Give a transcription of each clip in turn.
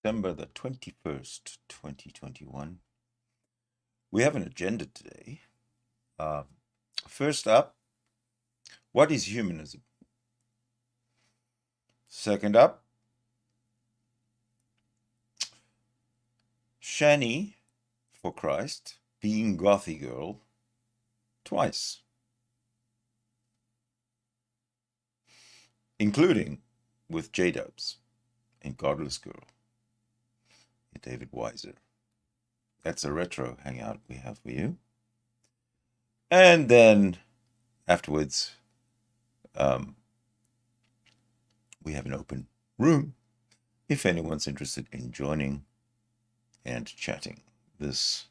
September the 21st, 2021. We have an agenda today. First up, what is humanism? Second up, Shanny, for Christ, being Gothy Girl twice, including with Jdubs and Godless Girl and David Weiser. That's a retro hangout we have for you. And then afterwards, we have an open room if anyone's interested in joining and chatting. This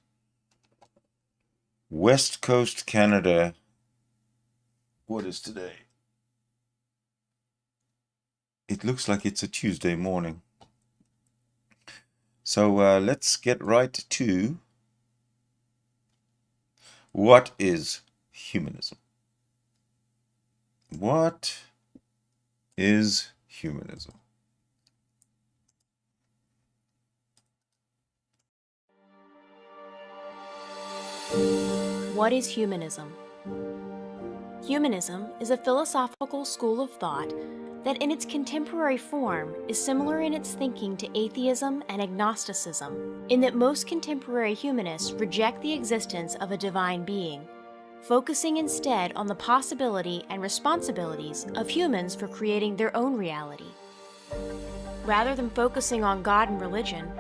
West Coast Canada, what is today? It looks like it's a Tuesday morning. So let's get right to what is humanism? What is humanism? What is humanism? Humanism is a philosophical school of thought that in its contemporary form is similar in its thinking to atheism and agnosticism, in that most contemporary humanists reject the existence of a divine being, focusing instead on the possibility and responsibilities of humans for creating their own reality. Rather than focusing on God and religion,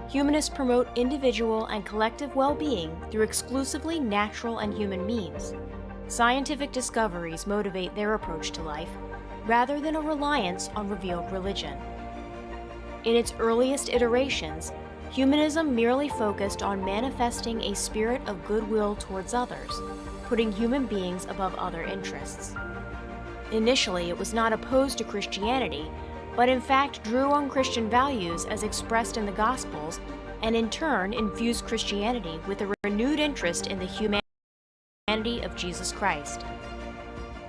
humanists promote individual and collective well-being through exclusively natural and human means. Scientific discoveries motivate their approach to life, rather than a reliance on revealed religion. In its earliest iterations, humanism merely focused on manifesting a spirit of goodwill towards others, putting human beings above other interests. Initially, it was not opposed to Christianity, but in fact drew on Christian values as expressed in the Gospels, and in turn infused Christianity with a renewed interest in the humanity of Jesus Christ.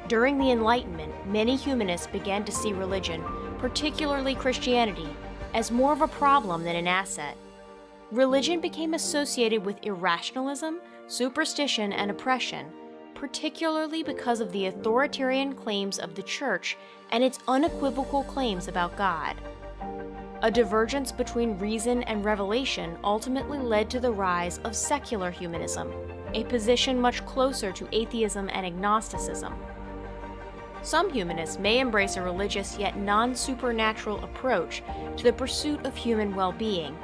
During the Enlightenment, many humanists began to see religion, particularly Christianity, as more of a problem than an asset. Religion became associated with irrationalism, superstition, and oppression, particularly because of the authoritarian claims of the Church and its unequivocal claims about God. A divergence between reason and revelation ultimately led to the rise of secular humanism, a position much closer to atheism and agnosticism. Some humanists may embrace a religious yet non-supernatural approach to the pursuit of human well-being.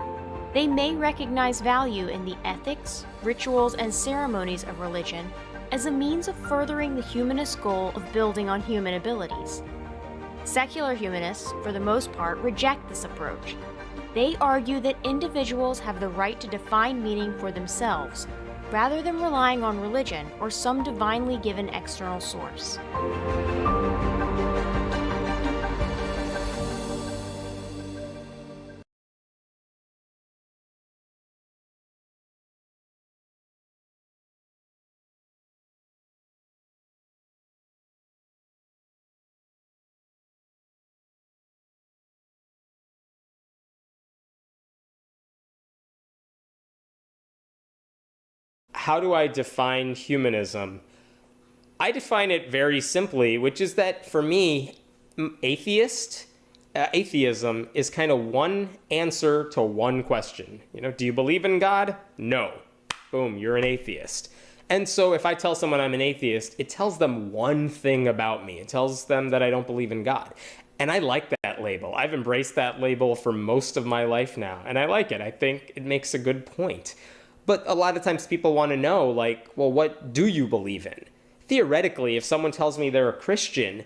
They may recognize value in the ethics, rituals, and ceremonies of religion as a means of furthering the humanist goal of building on human abilities. Secular humanists, for the most part, reject this approach. They argue that individuals have the right to define meaning for themselves, rather than relying on religion or some divinely given external source. How do I define humanism? I define it very simply, which is that for me, atheism is kind of one answer to one question. Do you believe in God? No. Boom, you're an atheist. And so if I tell someone I'm an atheist, it tells them one thing about me. It tells them that I don't believe in God. And I like that label. I've embraced that label for most of my life now, and I like it. I think it makes a good point. But a lot of times people want to know, well, what do you believe in? Theoretically, if someone tells me they're a Christian,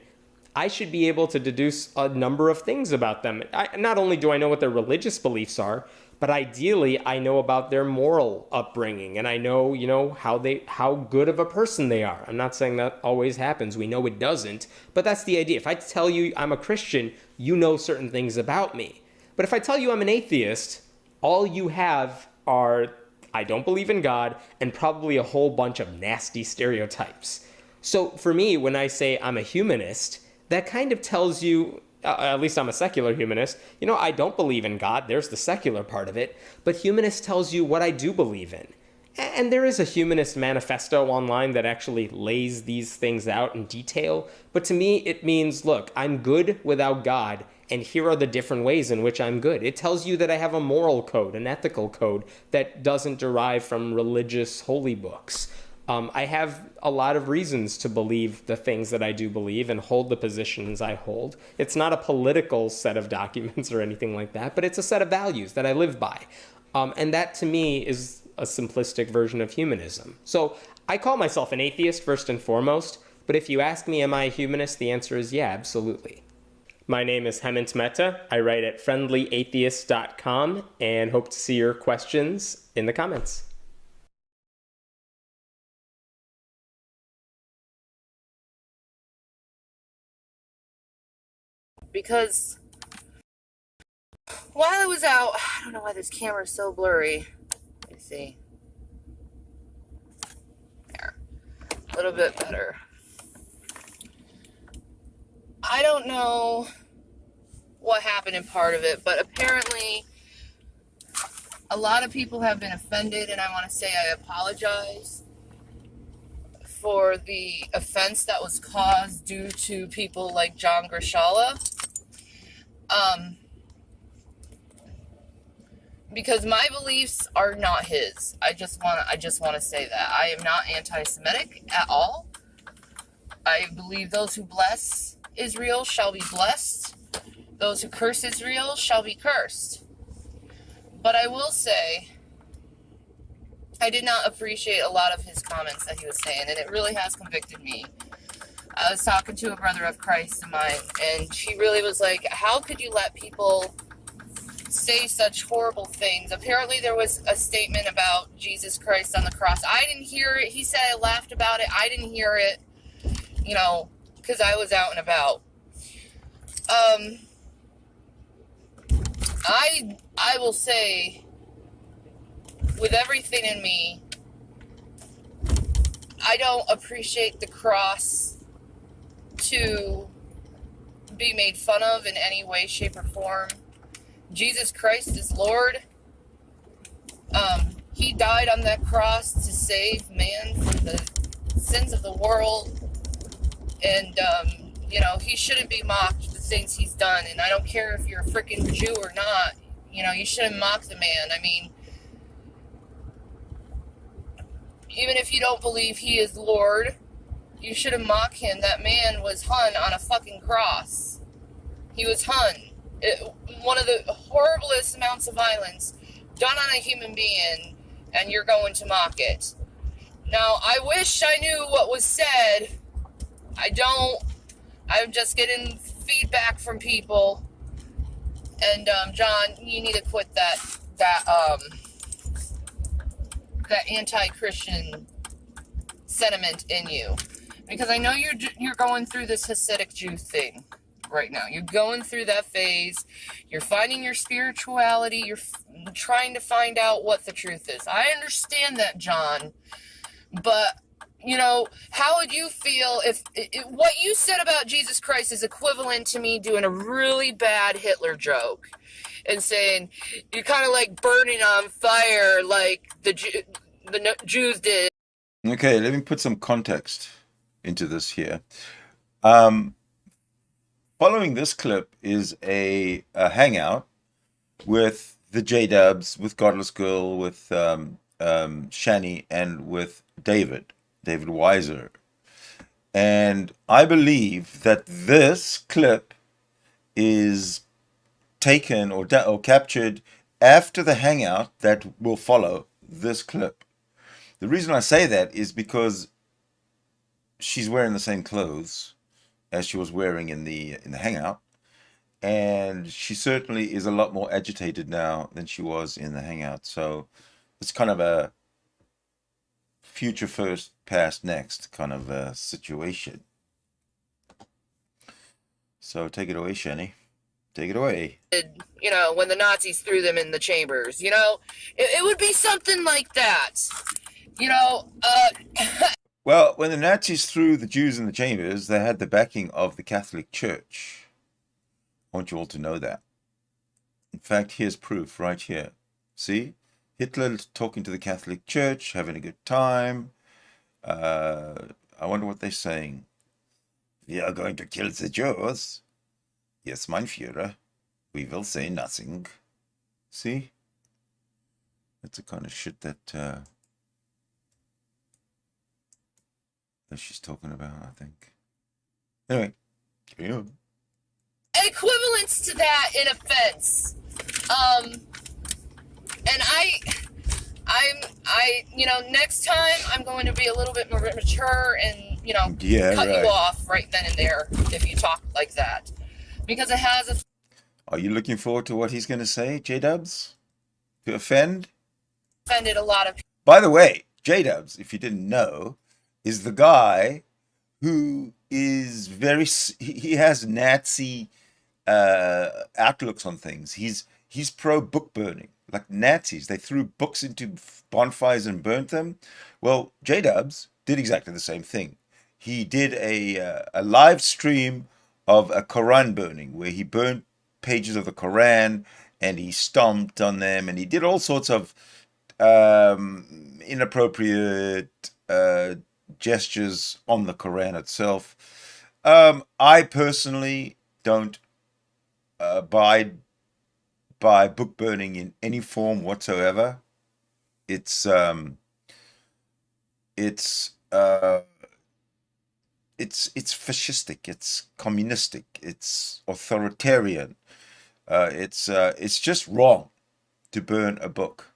I should be able to deduce a number of things about them. Not only do I know what their religious beliefs are, but ideally I know about their moral upbringing, and I know, how good of a person they are. I'm not saying that always happens. We know it doesn't, but that's the idea. If I tell you I'm a Christian, you know certain things about me. But if I tell you I'm an atheist, all you have are I don't believe in God, and probably a whole bunch of nasty stereotypes. So for me, when I say I'm a humanist, that kind of tells you at least I'm a secular humanist, I don't believe in God. There's the secular part of it. But humanist tells you what I do believe in. And there is a humanist manifesto online that actually lays these things out in detail. But to me, it means, look, I'm good without God, and here are the different ways in which I'm good. It tells you that I have a moral code, an ethical code that doesn't derive from religious holy books. I have a lot of reasons to believe the things that I do believe and hold the positions I hold. It's not a political set of documents or anything like that, but it's a set of values that I live by. And that, to me, is a simplistic version of humanism. So I call myself an atheist first and foremost, but if you ask me, am I a humanist? The answer is yeah, absolutely. My name is Hemant Mehta. I write at friendlyatheist.com and hope to see your questions in the comments. Because while I was out, I don't know why this camera is so blurry. Let me see. There. A little bit better. I don't know what happened in part of it, but apparently a lot of people have been offended, and I want to say I apologize for the offense that was caused due to people like John Grishala. Because my beliefs are not his. I just want to say that I am not anti-Semitic at all. I believe those who bless Israel shall be blessed. Those who curse Israel shall be cursed. But I will say, I did not appreciate a lot of his comments that he was saying, and it really has convicted me. I was talking to a brother of Christ of mine, and she really was like, how could you let people say such horrible things? Apparently there was a statement about Jesus Christ on the cross. I didn't hear it. He said I laughed about it. I didn't hear it, because I was out and about. I will say, with everything in me, I don't appreciate the cross to be made fun of in any way, shape, or form. Jesus Christ is Lord. He died on that cross to save man from the sins of the world. And, he shouldn't be mocked for the things he's done. And I don't care if you're a freaking Jew or not. You shouldn't mock the man. I mean, even if you don't believe he is Lord, you shouldn't mock him. That man was hung on a fucking cross. He was hung. One of the horriblest amounts of violence done on a human being, and you're going to mock it. Now, I wish I knew what was said. I don't. I'm just getting feedback from people. And, John, you need to quit that anti-Christian sentiment in you. Because I know you're going through this Hasidic Jew thing right now. You're going through that phase. You're finding your spirituality. You're trying to find out what the truth is. I understand that, John. But, how would you feel if what you said about Jesus Christ is equivalent to me doing a really bad Hitler joke and saying you're kind of like burning on fire like the Jews did. Okay, let me put some context into this here. Following this clip is a hangout with the Jdubs, with Godless Girl, with Shanny, and with David Weiser. And I believe that this clip is taken or captured after the hangout that will follow this clip. The reason I say that is because she's wearing the same clothes as she was wearing in the hangout, and she certainly is a lot more agitated now than she was in the hangout. So it's kind of a future first, past next kind of a situation. So take it away, Shanny. Take it away. When the Nazis threw them in the chambers, it would be something like that. Well, when the Nazis threw the Jews in the chambers, they had the backing of the Catholic Church. I want you all to know that. In fact, here's proof right here. See? Hitler talking to the Catholic Church, having a good time. I wonder what they're saying. We are going to kill the Jews. Yes, mein Führer. We will say nothing. See? That's the kind of shit that she's talking about, I think. Anyway, carry on. Equivalence to that in offense. And next time I'm going to be a little bit more mature and, cut you off right then and there if you talk like that. Because it has Are you looking forward to what he's going to say, Jdubs? To offended a lot of people. By the way, Jdubs, if you didn't know, is the guy who is he has Nazi outlooks on things. He's pro book burning, like Nazis. They threw books into bonfires and burnt them. Well, Jdubs did exactly the same thing. He did a live stream of a Quran burning where he burnt pages of the Quran and he stomped on them and he did all sorts of inappropriate gestures on the Quran itself. I personally don't abide by book burning in any form whatsoever. It's fascistic, it's communistic, it's authoritarian. It's just wrong to burn a book,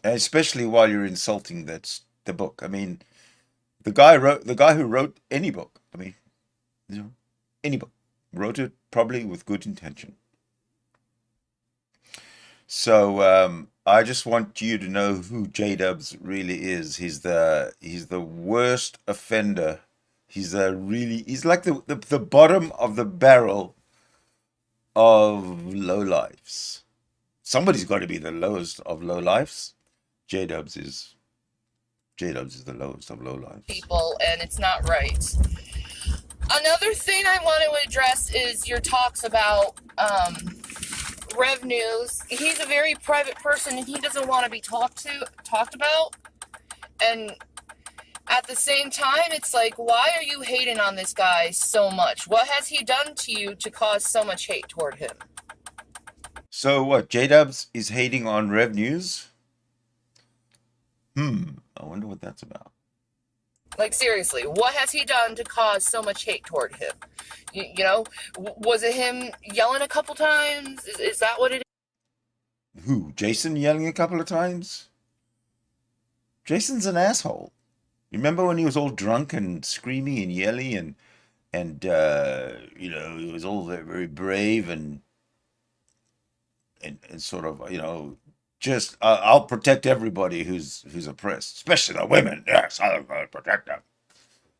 and especially while you're insulting the book. I mean, the guy who wrote any book. I mean, any book wrote it probably with good intention. So I just want you to know who Jdubs really is. He's the worst offender. He's like the bottom of the barrel of lowlifes. Somebody's got to be the lowest of lowlifes. Jdubs is the lowest of lowlifes. People, and it's not right. Another thing I want to address is your talks about revenues. He's a very private person and he doesn't want to be talked about. And at the same time, it's like, why are you hating on this guy so much? What has he done to you to cause so much hate toward him? So what, Jdubs is hating on revenues? I wonder what that's about. Like, seriously, what has he done to cause so much hate toward him? Was it him yelling a couple times? Is that what it is? Who? Jason yelling a couple of times? Jason's an asshole. Remember when he was all drunk and screaming and yelling and he was all very, very brave and sort of, just I'll protect everybody who's oppressed, especially the women. Yes, I'll protect them.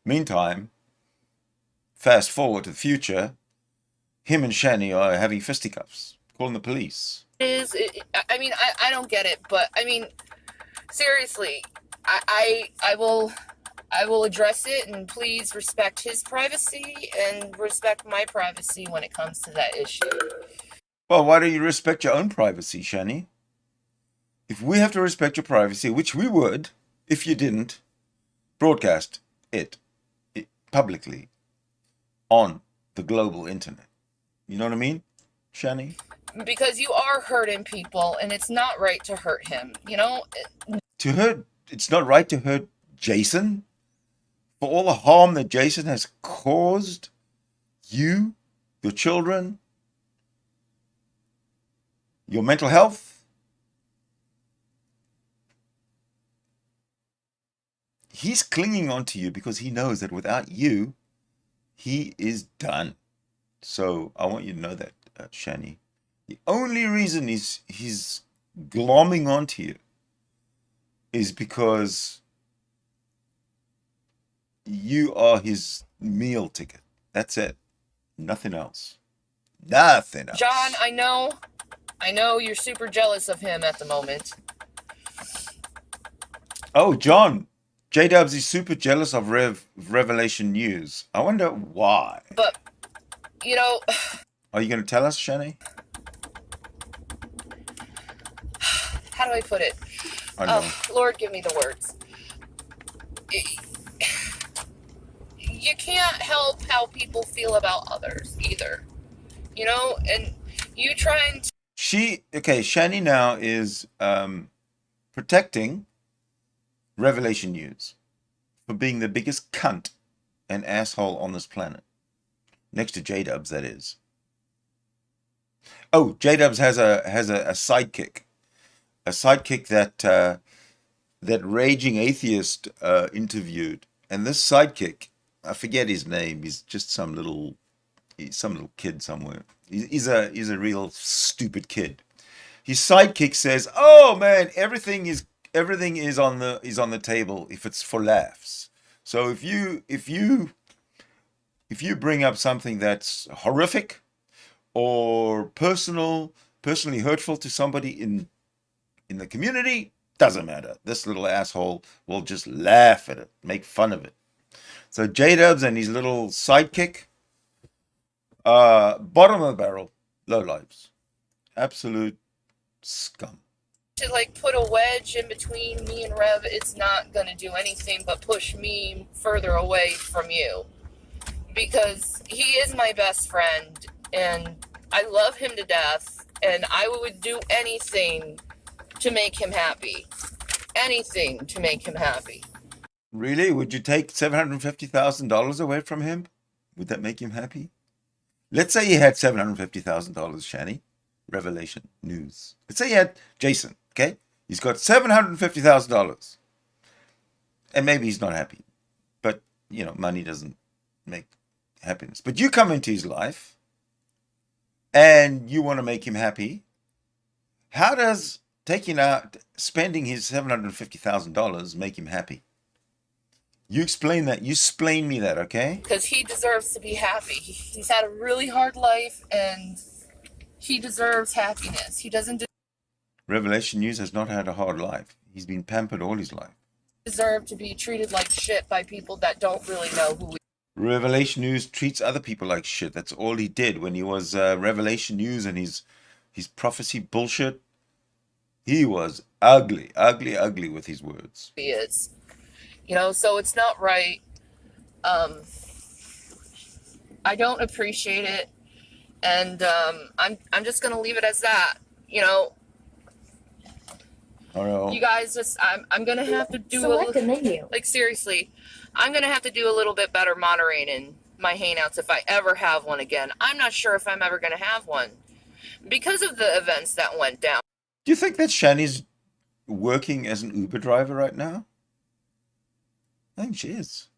Meantime, fast forward to the future, him and Shanny are having fisticuffs, calling the police. I don't get it, but I mean, seriously, I will address it, and please respect his privacy and respect my privacy when it comes to that issue. Well, why don't you respect your own privacy, Shanny? If we have to respect your privacy, which we would if you didn't broadcast it publicly on the global internet. You know what I mean, Shanny? Because you are hurting people, and it's not right to hurt him, It's not right to hurt Jason? For all the harm that Jason has caused you, your children, your mental health? He's clinging on to you because he knows that without you, he is done. So I want you to know that, Shanny. The only reason he's glomming onto you is because you are his meal ticket. That's it. Nothing else. Nothing else. John, I know you're super jealous of him at the moment. Oh, John. Jdubs is super jealous of Revelation News. I wonder why. But you know, Are you going to tell us, Shanny? how do I put it? I know. Lord, give me the words. You can't help how people feel about others either, you know, and you trying to... Shanny now is protecting Revelation News for being the biggest cunt and asshole on this planet. Next to Jdubs, that is. Oh, Jdubs has a sidekick. A sidekick that raging atheist interviewed. And this sidekick, I forget his name, he's just some little kid somewhere. He's a real stupid kid. His sidekick says, "Oh man, everything is on the table if it's for laughs. So if you bring up something that's horrific or personally hurtful to somebody in the community, doesn't matter. This little asshole will just laugh at it, make fun of it." So Jdubs and his little sidekick, bottom of the barrel, lowlifes, absolute scum. To like put a wedge in between me and Rev, it's not going to do anything but push me further away from you, because he is my best friend and I love him to death, and I would do anything to make him happy. Anything to make him happy. Really? Would you take $750,000 away from him? Would that make him happy? Let's say he had $750,000, Shanny. Revelation News. Let's say he had Jason, okay? He's got $750,000. And maybe he's not happy. But, you know, money doesn't make happiness. But you come into his life and you want to make him happy. How does spending his $750,000 make him happy? You explain that. You explain me that, okay? Because he deserves to be happy. He's had a really hard life and he deserves happiness. He doesn't Revelation News has not had a hard life. He's been pampered all his life. Deserve to be treated like shit by people that don't really know who he is. Revelation News treats other people like shit. That's all he did when he was Revelation News and his prophecy bullshit. He was ugly with his words. He is. You know, so it's not right. I don't appreciate it. And I'm just going to leave it as that. You know, you guys just, I'm going to have to do Select a menu. Like, seriously, I'm going to have to do a little bit better moderating my hangouts if I ever have one again. I'm not sure if I'm ever going to have one because of the events that went down. Do you think that Shanny's working as an Uber driver right now? I think she is.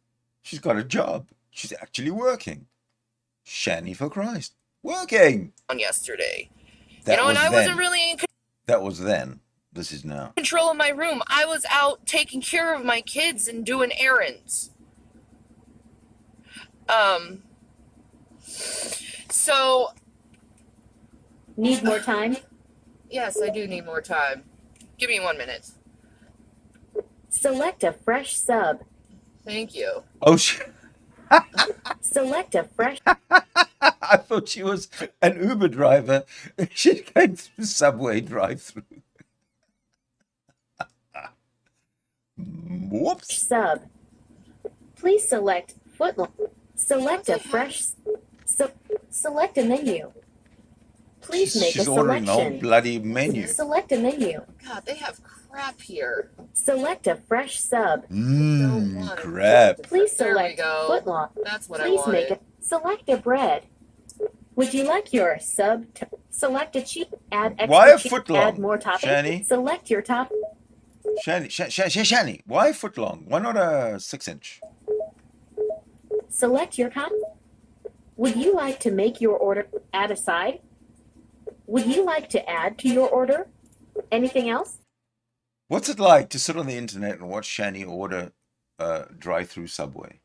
She's got a job. She's actually working. Shanny for Christ. Working! On yesterday. That and I then. wasn't really in That was then. This is now. Control of my room. I was out taking care of my kids and doing errands. So... Need more time? Yes, I do need more time. Give me 1 minute. Select a fresh sub. Thank you. Oh, Select a fresh... I thought she was an Uber driver. She came through Subway drive-through. Whoops. Sub. Please select footlong. Select a fresh... select a menu. Please make a She's ordering the whole selection. bloody menu. Select a menu. God, they have crap here. Select a fresh sub. Crap. Please There we select go. footlong. That's what I Please wanted. make a... Select a bread. Would you like your sub to... Select a cheap... Add extra Why a cheese, footlong, add more toppings. Shanny? Select your top... Shanny, why a foot long? Why not a 6-inch? Select your con... Would you like to make your order... Add a side? Would you like to add to your order? Anything else? What's it like to sit on the internet and watch Shanny order drive-through Subway?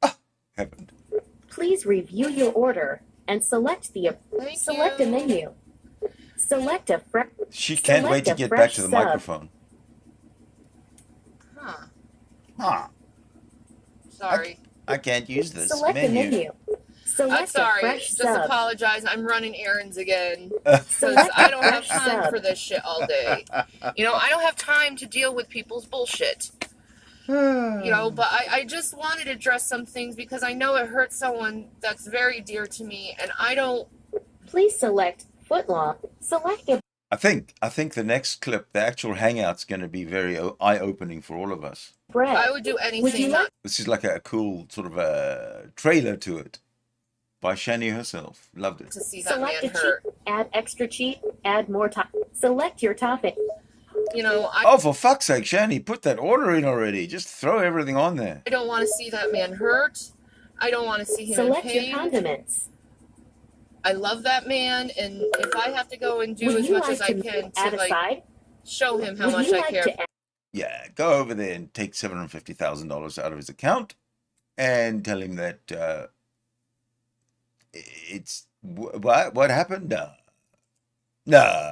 Ah, heaven. Please review your order and select the... Thank select you. a menu. Select a fresh... She can't wait to get back to the microphone. Huh. Sorry. I can't use this Select a menu. I'm sorry. fresh Just sub. apologize. I'm running errands again. Select I don't have fresh time sub. for this shit all day. You know, I don't have time to deal with people's bullshit. But I just wanted to address some things because I know it hurts someone that's very dear to me, and I don't. Please select footlong. Select a I think the next clip, the actual hangout's going to be very eye-opening for all of us. bread. I would do Would anything you not like This is like a cool sort of a trailer to it by Shanny herself. Loved it. to see that select a man hurt. cheat? Add extra cheat. Add more top. Select your topic. Oh, for fuck's sake, Shanny, put that order in already. Just throw everything on there. I don't want to see that man hurt. I don't want to see him Select in your pain. condiments. I love that man, and if I have to go and do Would as you much like as I to can add to a like side? show him how Would much you I like care. to add Yeah, go over there and take $750,000 out of his account and tell him that it's what happened? Nah.